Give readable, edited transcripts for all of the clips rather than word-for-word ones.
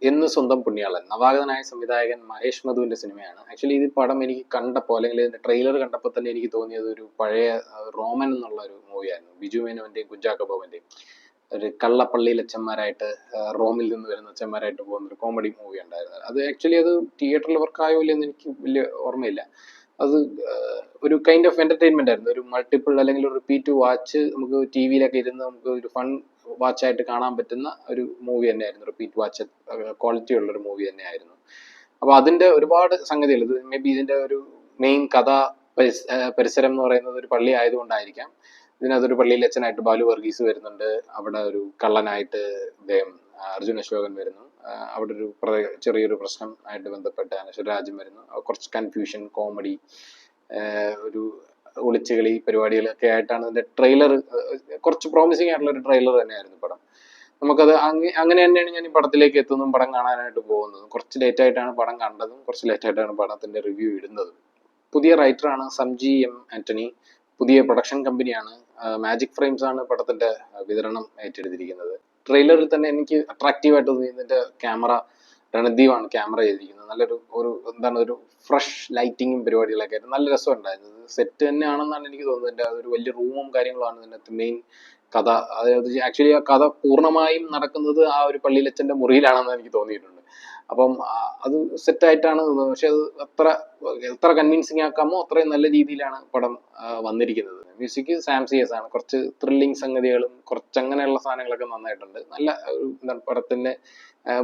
എന്ന് സ്വന്തം പുണ്യാളൻ നവാഗതനായ സംവിധായകൻ മഹേഷ് മധുവിന്റെ സിനിമയാണ്. ആക്ച്വലി ഇത് പടം എനിക്ക് കണ്ടപ്പോൾ അല്ലെങ്കിൽ ഇതിന്റെ ട്രെയിലർ കണ്ടപ്പോൾ തന്നെ എനിക്ക് തോന്നിയത് ഒരു പഴയ റോമൻ എന്നുള്ള ഒരു മൂവിയായിരുന്നു. ബിജു മേനോന്റെയും കുഞ്ചാക്കോ ബോബന്റെയും ഒരു കള്ളപ്പള്ളിയിൽ അച്ഛന്മാരായിട്ട് റോമിൽ നിന്ന് വരുന്ന അച്ഛന്മാരായിട്ട് പോകുന്ന ഒരു കോമഡി മൂവി ഉണ്ടായിരുന്നു. അത് ആക്ച്വലി അത് തിയേറ്ററിൽ വർക്കായോ ഇല്ലെന്ന് എനിക്ക് വലിയ ഓർമ്മയില്ല. അത് ഒരു കൈൻഡ് ഓഫ് എന്റർടൈൻമെന്റ് ആയിരുന്നു. ഒരു മൾട്ടിപ്പിൾ അല്ലെങ്കിൽ ഒരു റിപ്പീറ്റ് വാച്ച് നമുക്ക് ടി വിയിലൊക്കെ ഇരുന്ന് നമുക്ക് ഒരു ഫൺ വാച്ചായിട്ട് കാണാൻ പറ്റുന്ന ഒരു മൂവി തന്നെയായിരുന്നു. റിപ്പീറ്റ് വാച്ച് ക്വാളിറ്റി ഉള്ള ഒരു മൂവി തന്നെയായിരുന്നു. അപ്പൊ അതിന്റെ ഒരുപാട് സംഗതികൾ, ഇത് മേ ബി ഇതിന്റെ ഒരു മെയിൻ കഥ പരിസരം എന്ന് പറയുന്നത് ഒരു പള്ളി ആയതുകൊണ്ടായിരിക്കാം. ഇതിനകത്തൊരു പള്ളിയിൽ അച്ഛനായിട്ട് ബാലു വർഗീസ് വരുന്നുണ്ട്. അവിടെ ഒരു കള്ളനായിട്ട് ഇദ്ദേഹം അർജുൻ അശോകൻ വരുന്നു. അവിടെ ഒരു ചെറിയൊരു പ്രശ്നം ആയിട്ട് ബന്ധപ്പെട്ട് അനശ്വരരാജൻ വരുന്നു. കുറച്ച് കൺഫ്യൂഷൻ, കോമഡി, ഒരു ഒളിച്ചുകളി പരിപാടികളൊക്കെ ആയിട്ടാണ് ഇതിന്റെ ട്രെയിലർ. കുറച്ച് പ്രോമിസിങ് ആയിട്ടുള്ള ഒരു ട്രെയിലർ തന്നെയായിരുന്നു പടം. നമുക്കത് അങ്ങനെ തന്നെയാണ് ഞാൻ ഈ പടത്തിലേക്ക് എത്തുന്നതും പടം കാണാനായിട്ട് പോകുന്നതും. കുറച്ച് ലേറ്റ് ആയിട്ടാണ് പടം കണ്ടതും കുറച്ച് ലേറ്റ് ആയിട്ടാണ് പടത്തിന്റെ റിവ്യൂ ഇടുന്നതും. പുതിയ റൈറ്ററാണ് സംജി എം ആന്റണി. പുതിയ പ്രൊഡക്ഷൻ കമ്പനിയാണ് മാജിക് ഫ്രെയിംസ് ആണ് പടത്തിന്റെ വിതരണം ഏറ്റെടുത്തിരിക്കുന്നത്. ട്രെയിലറിൽ തന്നെ എനിക്ക് അട്രാക്റ്റീവ് ആയിട്ട് തോന്നിയതിന്റെ ക്യാമറ, രണദീപാണ് ക്യാമറ ചെയ്തിരിക്കുന്നത്. നല്ലൊരു ഒരു ഫ്രഷ് ലൈറ്റിങ്ങും പരിപാടികളൊക്കെ ആയിട്ട് നല്ല രസമുണ്ടായിരുന്നു. സെറ്റ് തന്നെയാണെന്നാണ് എനിക്ക് തോന്നുന്നത്. എൻ്റെ അതൊരു വലിയ റൂമും കാര്യങ്ങളുമാണ് ഇതിനകത്ത് മെയിൻ കഥ. അതായത് ആക്ച്വലി ആ കഥ പൂർണ്ണമായും നടക്കുന്നത് ആ ഒരു പള്ളിയിലച്ഛൻ്റെ മുറിയിലാണെന്ന് എനിക്ക് തോന്നിയിട്ടുണ്ട്. അപ്പം അത് സെറ്റായിട്ടാണ് തോന്നുന്നത്. പക്ഷെ അത് എത്ര കൺവിൻസിങ് ആക്കാമോ അത്രയും നല്ല രീതിയിലാണ് പടം വന്നിരിക്കുന്നത്. മ്യൂസിക് സാം സിയസ് ആണ്. കുറച്ച് ത്രില്ലിങ് സംഗതികളും കുറച്ച് അങ്ങനെയുള്ള സാധനങ്ങളൊക്കെ നന്നായിട്ടുണ്ട്. നല്ല എന്താണ് പടത്തിന്റെ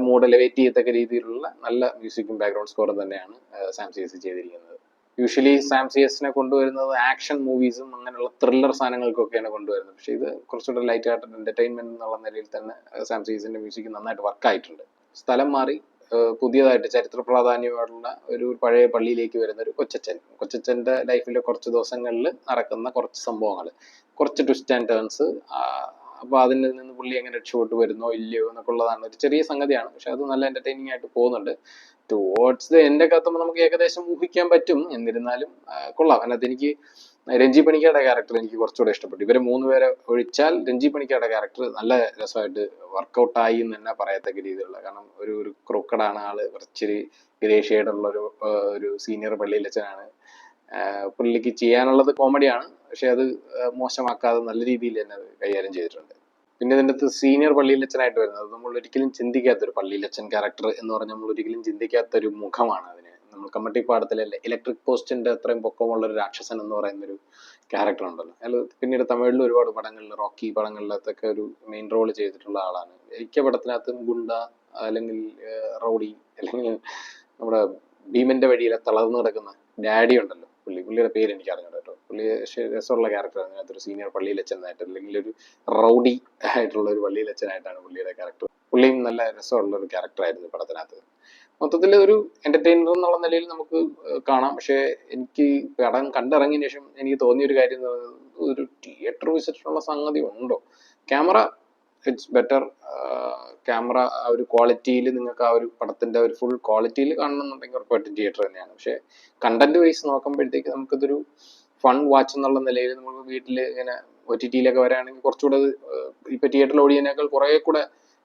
മൂഡ് എലിവേറ്റ് ചെയ്യത്തക്ക രീതിയിലുള്ള നല്ല മ്യൂസിക്കും ബാക്ക്ഗ്രൗണ്ട് സ്കോറും തന്നെയാണ് സാം സിയസ് ചെയ്തിരിക്കുന്നത്. യൂഷ്വലി സാം സിയസിനെ കൊണ്ടുവരുന്നത് ആക്ഷൻ മൂവീസും അങ്ങനെയുള്ള ത്രില്ലർ സാധനങ്ങൾക്കൊക്കെയാണ് കൊണ്ടുവരുന്നത്. പക്ഷെ ഇത് കുറച്ചുകൂടെ ലൈറ്റ് ആയിട്ട് എന്റർടൈൻമെന്റ് എന്നുള്ള നിലയിൽ തന്നെ സാം സിയസിന്റെ മ്യൂസിക് നന്നായിട്ട് വർക്കായിട്ടുണ്ട്. സ്ഥലം മാറി പുതിയതായിട്ട് ചരിത്ര പ്രാധാന്യമുള്ള ഒരു പഴയ പള്ളിയിലേക്ക് വരുന്ന ഒരു കൊച്ചച്ഛൻ്റെ ലൈഫിലെ കുറച്ച് ദിവസങ്ങളിൽ നടക്കുന്ന കുറച്ച് സംഭവങ്ങൾ, കുറച്ച് ട്വിസ്റ്റ് ആൻഡ് ടേൺസ്. അപ്പോൾ അതിൽ നിന്ന് പുള്ളി എങ്ങനെ രക്ഷപ്പെട്ടു വരുന്നോ ഇല്ലയോ എന്നൊക്കെ ഉള്ളതാണ്. ഒരു ചെറിയ സംഗതിയാണ്, പക്ഷെ അത് നല്ല എന്റർടൈനിങ് ആയിട്ട് പോകുന്നുണ്ട്. ടുവേർഡ്സ് ദ എൻഡ് ഒക്കെ എത്തുമ്പോൾ നമുക്ക് ഏകദേശം ഊഹിക്കാൻ പറ്റും. എന്നിരുന്നാലും കൊള്ളാം. അതിനകത്ത് എനിക്ക് രഞ്ജി പണിക്കരുടെ ക്യാരക്ടർ എനിക്ക് കുറച്ചുകൂടെ ഇഷ്ടപ്പെട്ടു. ഇവരെ 3 പേരെ ഒഴിച്ചാൽ രഞ്ജി പണിക്കരുടെ ക്യാരക്ടർ നല്ല രസമായിട്ട് വർക്കൗട്ടായി എന്ന് തന്നെ പറയത്തക്ക രീതിയിലുള്ള, കാരണം ഒരു ക്രൂക്കഡാണ് ആള്, കുറച്ചൊരു ഗ്രേ ഷെയ്ഡുള്ള ഒരു സീനിയർ പള്ളിയിലച്ഛനാണ്. പുള്ളിക്ക് ചെയ്യാനുള്ളത് കോമഡിയാണ്, പക്ഷെ അത് മോശമാക്കാതെ നല്ല രീതിയിൽ തന്നെ അത് കൈകാര്യം ചെയ്തിട്ടുണ്ട്. പിന്നെ ഇതിൻ്റെ അകത്ത് സീനിയർ പള്ളിയിലച്ഛനായിട്ട് വരുന്നത് നമ്മൾ ഒരിക്കലും ചിന്തിക്കാത്തൊരു പള്ളിയിലച്ഛൻ ക്യാരക്ടർ എന്ന് പറഞ്ഞാൽ നമ്മൾ ഒരിക്കലും ചിന്തിക്കാത്തൊരു മുഖമാണ് അതിന്. നമ്മൾ കമ്മട്ടിപ്പാടത്തിലെ ഇലക്ട്രിക് പോസ്റ്റിന്റെ അത്രയും പൊക്കമുള്ള ഒരു രാക്ഷസൻ എന്ന് പറയുന്ന ഒരു ക്യാരക്ടർ ഉണ്ടല്ലോ. അയാൾ പിന്നീട് തമിഴിൽ ഒരുപാട് പടങ്ങളിൽ, റോക്കി പടങ്ങളിലൊക്കെ ഒരു മെയിൻ റോൾ ചെയ്തിട്ടുള്ള ആളാണ്. മിക്ക പടത്തിനകത്തും ഗുണ്ട അല്ലെങ്കിൽ റൗഡി അല്ലെങ്കിൽ നമ്മുടെ ഭീമന്റെ വഴിയിലെ തളർന്നു കിടക്കുന്ന ഡാഡി ഉണ്ടല്ലോ, പുള്ളിയുടെ പേര് എനിക്ക് അറിഞ്ഞൂടാ കേട്ടോ. പുള്ളി രസമുള്ള ക്യാരക്ടറാണ് അതിനകത്തൊരു സീനിയർ പള്ളിയിലച്ഛനായിട്ട് അല്ലെങ്കിൽ ഒരു റൗഡി ആയിട്ടുള്ള ഒരു പള്ളിയിലച്ഛനായിട്ടാണ് പുള്ളിയുടെ ക്യാരക്ടർ. പുള്ളിയും നല്ല രസമുള്ള ഒരു ക്യാരക്ടറായിരുന്നു പടത്തിനകത്ത്. മൊത്തത്തിൽ ഒരു എന്റർടൈനർ എന്നുള്ള നിലയിൽ നമുക്ക് കാണാം. പക്ഷെ എനിക്ക് പടം കണ്ടിറങ്ങിയതിന് ശേഷം എനിക്ക് തോന്നിയ ഒരു കാര്യം എന്ന് പറയുന്നത്, ഒരു തിയേറ്റർ വിസിറ്റുള്ള സംഗതി ഉണ്ടോ? Camera it's better. ക്യാമറ ആ ഒരു ക്വാളിറ്റിയിൽ നിങ്ങൾക്ക് ആ ഒരു പടത്തിന്റെ ഒരു ഫുൾ ക്വാളിറ്റിയിൽ കാണണമെന്നുണ്ടെങ്കിൽ ഉറപ്പായിട്ടും തിയേറ്റർ തന്നെയാണ്. പക്ഷെ കണ്ടന്റ് വൈസ് നോക്കുമ്പോഴത്തേക്ക് നമുക്കിതൊരു ഫൺ വാച്ച് എന്നുള്ള നിലയിൽ നമുക്ക് വീട്ടിൽ ഇങ്ങനെ OTT-യിലൊക്കെ വരാണെങ്കിൽ കുറച്ചുകൂടെ ഇപ്പൊ തിയേറ്ററിൽ ഓടിയതിനേക്കാൾ കുറെ കൂടെ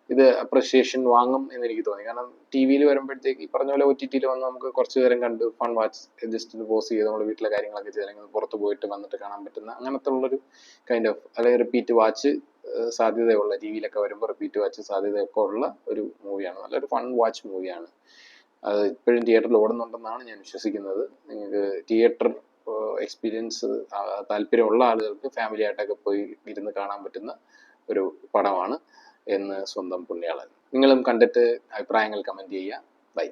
ഇത് അപ്രിസിയേഷൻ വാങ്ങും എന്ന് എനിക്ക് തോന്നി. കാരണം ടി-വിയിൽ വരുമ്പോഴത്തേക്ക് ഈ പറഞ്ഞ പോലെ OTT-യിൽ വന്ന് നമുക്ക് കുറച്ച് നേരം കണ്ട് ഫൺ വാച്ച് ജസ്റ്റ് പോസ് ചെയ്ത് നമ്മൾ വീട്ടിലെ കാര്യങ്ങളൊക്കെ ചെയ്ത് അല്ലെങ്കിൽ പുറത്ത് പോയിട്ട് വന്നിട്ട് കാണാൻ പറ്റുന്ന അങ്ങനത്തെ ഉള്ളൊരു കൈൻഡ് ഓഫ്, അല്ലെങ്കിൽ റിപ്പീറ്റ് വാച്ച് സാധ്യതയുള്ള, ടി-വിയിലൊക്കെ വരുമ്പോൾ റിപ്പീറ്റ് വാച്ച് സാധ്യതയൊക്കെ ഉള്ള ഒരു മൂവിയാണ്. നല്ലൊരു ഫൺ വാച്ച് മൂവിയാണ്. അത് ഇപ്പോഴും തിയേറ്ററിൽ ഓടുന്നുണ്ടെന്നാണ് ഞാൻ വിശ്വസിക്കുന്നത്. നിങ്ങൾക്ക് തിയേറ്റർ എക്സ്പീരിയൻസ് താല്പര്യമുള്ള ആളുകൾക്ക് ഫാമിലി ആയിട്ടൊക്കെ പോയി ഇരുന്ന് കാണാൻ പറ്റുന്ന ഒരു പടമാണ് എന്ന് സ്വന്തം പുണ്യാളൻ. നിങ്ങളും കണ്ടിട്ട് അഭിപ്രായങ്ങൾ കമന്റ് ചെയ്യുക. ബൈ.